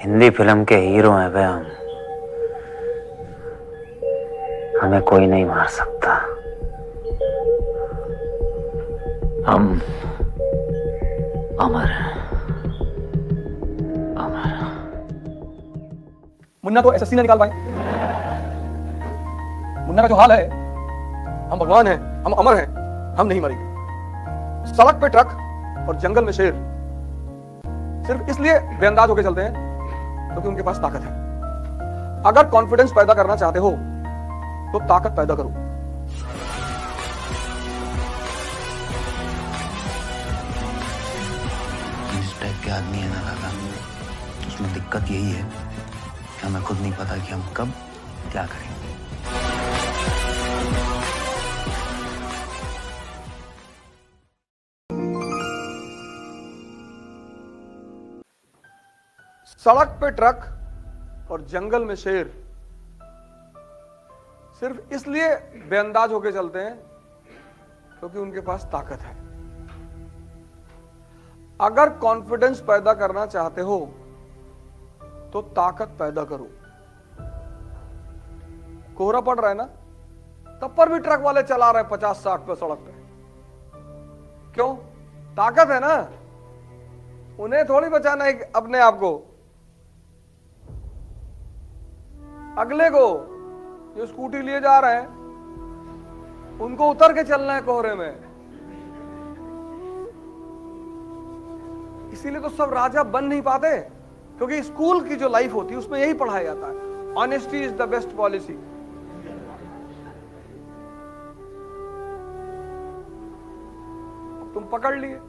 Hindi film के hero हैं बे हम। हमें कोई नहीं मार सकता। हम अमर हैं, अमर। मुन्ना तो एसएससी ना निकाल पाए। मुन्ना का जो हाल है, हम भगवान हैं, हम अमर हैं, हम नहीं मरेंगे। सड़क पे ट्रक और जंगल में शेर सिर्फ इसलिए बेअंदाज होकर चलते हैं क्योंकि उनके पास ताकत है। अगर कॉन्फिडेंस पैदा करना चाहते हो तो ताकत पैदा करो। इस टाइप के आदमी है ना लाला, उसमें दिक्कत यही है कि हमें खुद नहीं पता कि हम कब क्या करेंगे। सड़क पे ट्रक और जंगल में शेर सिर्फ इसलिए बेअंदाज होकर चलते हैं क्योंकि उनके पास ताकत है। अगर कॉन्फिडेंस पैदा करना चाहते हो तो ताकत पैदा करो। कोहरा पड़ रहा है ना, तब पर भी ट्रक वाले चला रहे हैं 50-60 पे सड़क पे। क्यों? ताकत है ना। उन्हें थोड़ी बचाना है अपने आप को, अगले को जो स्कूटी लिए जा रहे हैं उनको उतर के चलना है कोहरे में। इसीलिए तो सब राजा बन नहीं पाते, क्योंकि स्कूल की जो लाइफ होती है उसमें यही पढ़ाया जाता है, honesty is the best policy. तुम पकड़ लिए।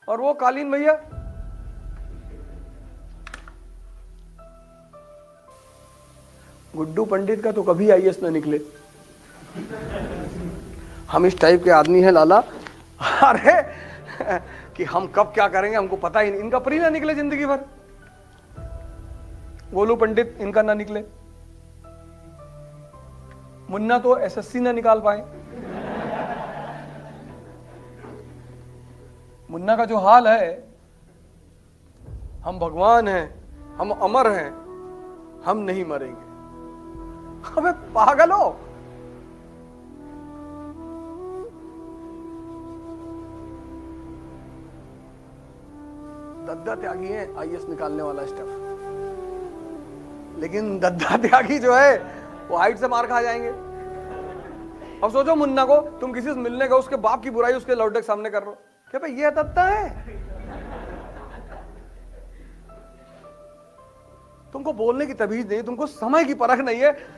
और वो कालीन भैया, गुड्डू पंडित का तो कभी आईएएस ना निकले। हम इस टाइप के आदमी हैं लाला, अरे कि हम कब क्या करेंगे हमको पता ही नहीं। इनका परी ना निकले जिंदगी भर, गोलू पंडित इनका ना निकले, मुन्ना तो एसएससी ना निकाल पाए। मुन्ना का जो हाल है, हम भगवान हैं, हम अमर हैं, हम नहीं मरेंगे। अबे पागल हो। दद्दा त्यागी है आईएएस निकालने वाला स्टफ, लेकिन दद्दा त्यागी जो है वो हाइट से मार खा जाएंगे। अब सोचो मुन्ना को तुम किसी से मिलने गए, उसके बाप की बुराई उसके लौटे के सामने कर रहे हो, क्या भाई ये दद्दा है? तुमको बोलने की तमीज नहीं, तुमको समय की परख नहीं है।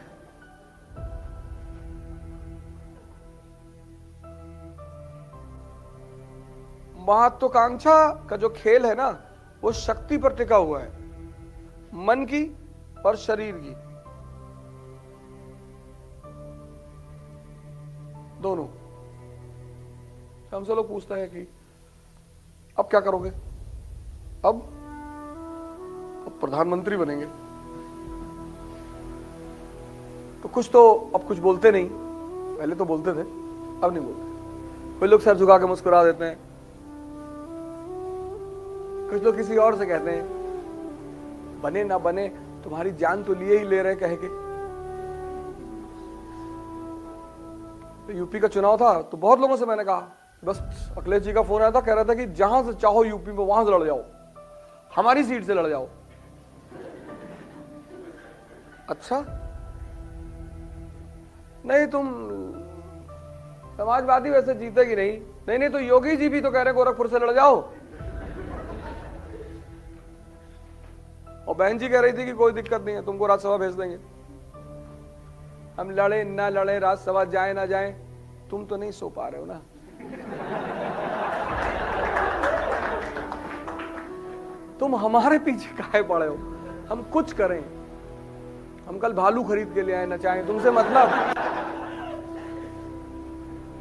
महत्वाकांक्षा का जो खेल है ना, वो शक्ति पर टिका हुआ है, मन की और शरीर की दोनों। हमसे लोग पूछते हैं कि अब क्या करोगे? अब प्रधानमंत्री बनेंगे। तो कुछ तो अब कुछ बोलते नहीं, पहले तो बोलते थे, अब नहीं बोलते। कोई लोग सर झुका के मुस्कुरा देते हैं, कुछ लोग किसी और से कहते हैं बने ना बने तुम्हारी जान तो लिए ही ले रहे कह के। तो यूपी का चुनाव था तो बहुत लोगों से मैंने कहा, बस अखिलेश जी का फोन आया था, कह रहा था कि जहां से चाहो यूपी में वहां से लड़ जाओ, हमारी सीट से लड़ जाओ। अच्छा नहीं, तुम समाजवादी वैसे जीतेगी नहीं। नहीं नहीं, तो योगी जी भी तो कह रहे गोरखपुर से लड़ जाओ, और बहन जी कह रही थी कि कोई दिक्कत नहीं है, तुमको राज्यसभा भेज देंगे। हम लड़े ना लड़े, राज्यसभा जाए ना जाए, तुम तो नहीं सो पा रहे हो ना। तुम हमारे पीछे काहे पड़े हो? हम कुछ करें, हम कल भालू खरीद के ले आए ना चाहे, तुमसे मतलब।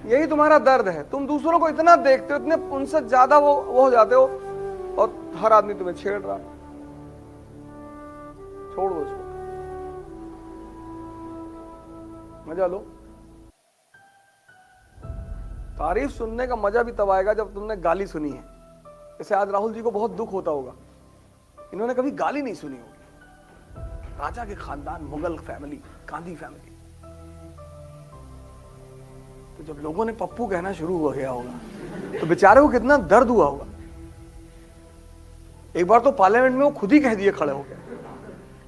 यही तुम्हारा दर्द है, तुम दूसरों को इतना देखते हो, इतने उनसे ज्यादा वो हो जाते हो, और हर आदमी तुम्हें छेड़ रहा। छोड़ दो इसको, मजा लो। तारीफ सुनने का मजा भी तब आएगा जब तुमने गाली सुनी है। जैसे आज राहुल जी को बहुत दुख होता होगा इन्होंने कभी गाली नहीं सुनी होगी। राजा के खानदान, मुगल फैमिली, गांधी फैमिली। तो जब लोगों ने पप्पू कहना शुरू हो गया होगा तो बेचारे को कितना दर्द हुआ होगा। एक बार तो पार्लियामेंट में वो खुद ही कह दिए खड़े हो गए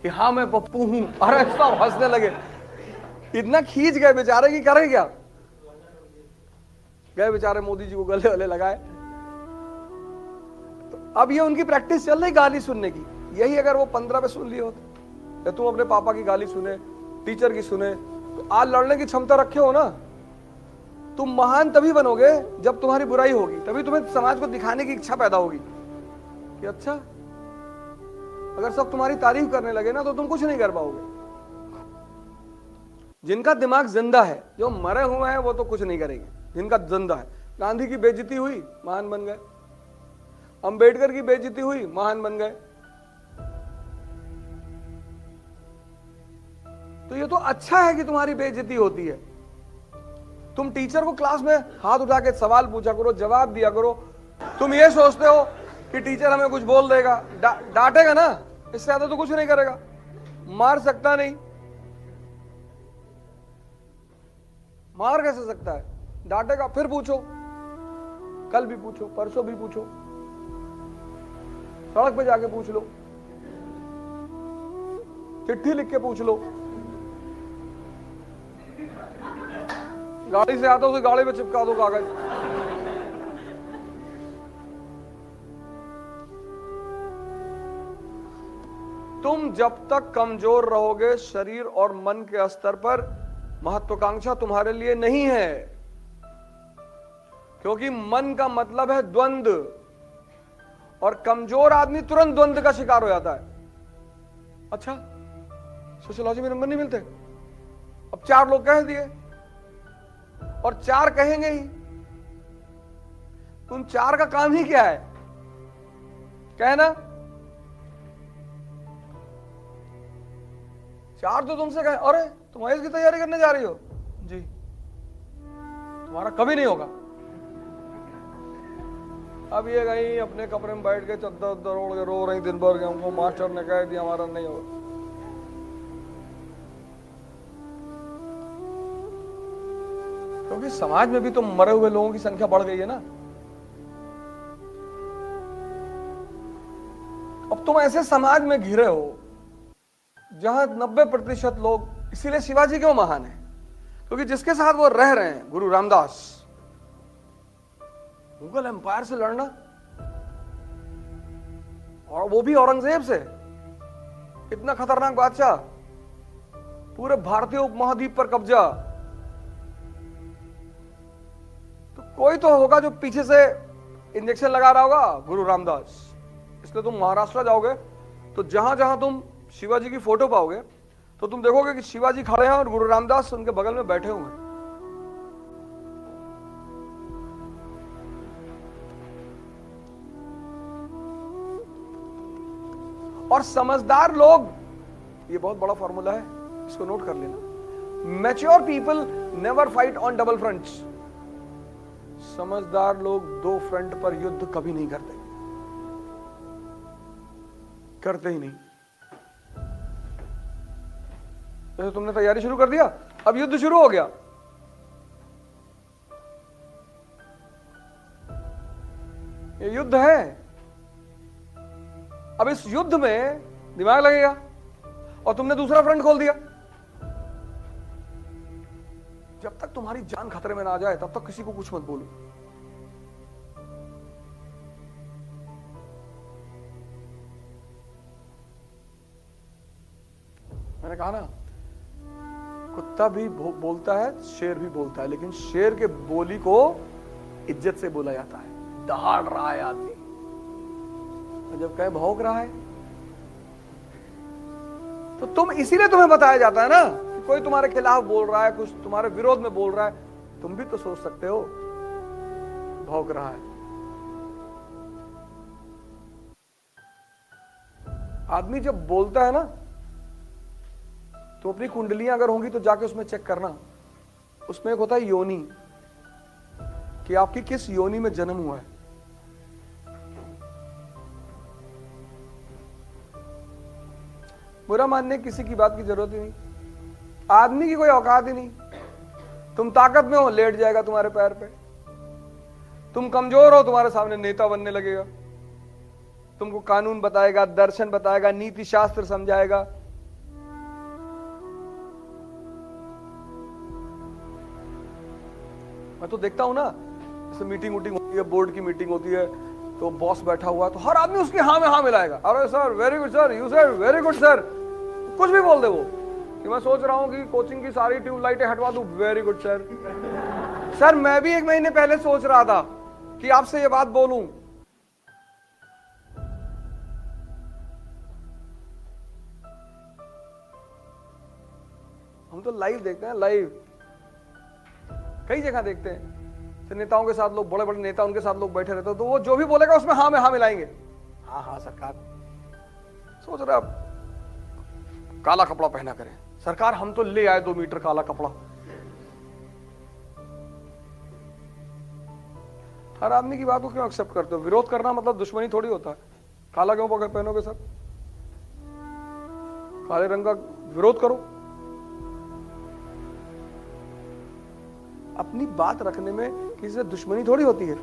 कि हाँ मैं पप्पू हूं। अरे सब हंसने लगे, इतना खींच गए बेचारे की करें क्या। गए बेचारे मोदी जी को गले गले लगाए। तो अब ये उनकी प्रैक्टिस चल रही गाली सुनने की। यही अगर वो 15 पे सुन लिए होते, या तुम अपने पापा की गाली सुने, टीचर की सुने, तो आज लड़ने की क्षमता रखे हो ना। तुम महान तभी बनोगे जब तुम्हारी बुराई होगी, तभी तुम्हें समाज को दिखाने की इच्छा पैदा होगी कि अच्छा, अगर सब तुम्हारी तारीफ करने लगे ना तो तुम कुछ नहीं कर पाओगे। जिनका दिमाग जिंदा है, जो मरे हुए हैं वो तो कुछ नहीं करेंगे। जिनका जिंदा है, गांधी की बेइज्जती हुई, महान बन गए। अंबेडकर की बेइज्जती हुई, महान बन गए। तो ये तो अच्छा है कि तुम्हारी बेइज्जती होती है। तुम टीचर को क्लास में हाथ उठा के सवाल पूछा करो, जवाब दिया करो। तुम ये सोचते हो कि टीचर हमें कुछ बोल देगा, डांटेगा ना, इससे ज्यादा तो कुछ नहीं करेगा, मार सकता नहीं। मार कैसे सकता है? डांटेगा, फिर पूछो, कल भी पूछो, परसों भी पूछो, सड़क पे जाके पूछ लो, चिट्ठी लिख के पूछ लो। गाड़ी से आता हो तो गाड़ी पे चिपका दो कागज। तुम जब तक कमजोर रहोगे शरीर और मन के स्तर पर, महत्वाकांक्षा तुम्हारे लिए नहीं है। क्योंकि मन का मतलब है द्वंद, और कमजोर आदमी तुरंत द्वंद का शिकार हो जाता है। अच्छा, सोशियोलॉजी में नंबर नहीं मिलते? अब 4 लोग कह दिए और 4 कहेंगे ही। उन 4 का काम ही क्या है? कहना। 4 तो तुमसे कहे, अरे तुम आईएएस की तैयारी करने जा रही हो जी, तुम्हारा कभी नहीं होगा। अब ये गई अपने कमरे में बैठ के चद्दर ओढ़ के रो रही दिन भर के, हमको मास्टर ने कह दिया हमारा नहीं होगा। क्योंकि समाज में भी तो मरे हुए लोगों की संख्या बढ़ गई है ना। अब तुम ऐसे समाज में घिरे हो जहां 90% लोग, इसीलिए शिवाजी क्यों महान है? क्योंकि जिसके साथ वो रह रहे हैं, गुरु रामदास, मुगल एम्पायर से लड़ना, और वो भी औरंगजेब से, इतना खतरनाक बादशाह, पूरे भारतीय उपमहाद्वीप पर कब्जा। तो कोई तो होगा जो पीछे से इंजेक्शन लगा रहा होगा, गुरु रामदास। इसलिए तुम महाराष्ट्र जाओगे तो जहां जहां तुम शिवाजी की फोटो पाओगे तो तुम देखोगे कि शिवाजी खड़े हैं और गुरु रामदास उनके बगल में बैठे हुए हैं। और समझदार लोग, ये बहुत बड़ा फॉर्मूला है, इसको नोट कर लेना। Mature people never fight on double fronts. समझदार लोग 2 फ्रंट पर युद्ध कभी नहीं करते, करते ही नहीं। तो तुमने तैयारी शुरू कर दिया, अब युद्ध शुरू हो गया। ये युद्ध है। अब इस युद्ध में दिमाग लगेगा, और तुमने दूसरा फ्रंट खोल दिया। जब तक तुम्हारी जान खतरे में ना आ जाए तब तक किसी को कुछ मत बोलो। मैंने कहा ना, कुत्ता भी बोलता है, शेर भी बोलता है, लेकिन शेर के बोली को इज्जत से बोला जाता है। दहाड़ रहा है आदमी, और जब कहे भौंक रहा है, तो तुम, इसीलिए तुम्हें बताया जाता है ना कि कोई तुम्हारे खिलाफ बोल रहा है, कुछ तुम्हारे विरोध में बोल रहा है, तुम भी तो सोच सकते हो भौंक रहा है। आदमी जब बोलता है ना, तो अपनी कुंडलियां अगर होंगी तो जाके उसमें चेक करना। उसमें एक होता है योनि, कि आपकी किस योनि में जन्म हुआ है। बुरा मानने किसी की बात की जरूरत ही नहीं। आदमी की कोई औकात ही नहीं। तुम ताकत में हो, लेट जाएगा तुम्हारे पैर पे। तुम कमजोर हो, तुम्हारे सामने नेता बनने लगेगा। तुमको कानून बताएगा, दर्शन बताएगा, नीति शास्त्र समझाएगा। मैं तो देखता हूं ना, जैसे मीटिंग होती है, बोर्ड की मीटिंग होती है, तो बॉस बैठा हुआ है तो हर आदमी उसके हाँ में हाँ मिलाएगा। अरे sir very good sir, you sir very good sir, कुछ भी बोल दे वो कि मैं सोच रहा हूं कि कोचिंग की सारी ट्यूबलाइटें हटवा दूं। Very good sir. सर मैं भी 1 महीने पहले सोच रहा था कि आपसे ये बात बोलूं। हम तो लाइव देखते हैं, लाइव कई जगह देखते हैं। तो नेताओं के साथ लोग, बड़े बड़े नेता, उनके साथ लोग बैठे रहते हैं, तो वो जो भी बोलेगा उसमें हाँ में हाँ मिलाएंगे। हाँ हाँ सरकार, सोच रहे आप काला कपड़ा पहना करें। सरकार हम तो ले आए 2 मीटर काला कपड़ा। हर आदमी की बात को क्यों एक्सेप्ट करते हो? विरोध करना मतलब दुश्मनी थोड़ी होता है। काला क्यों पहनोगे सर? काले रंग का विरोध करो। अपनी बात रखने में किसी से दुश्मनी थोड़ी होती है।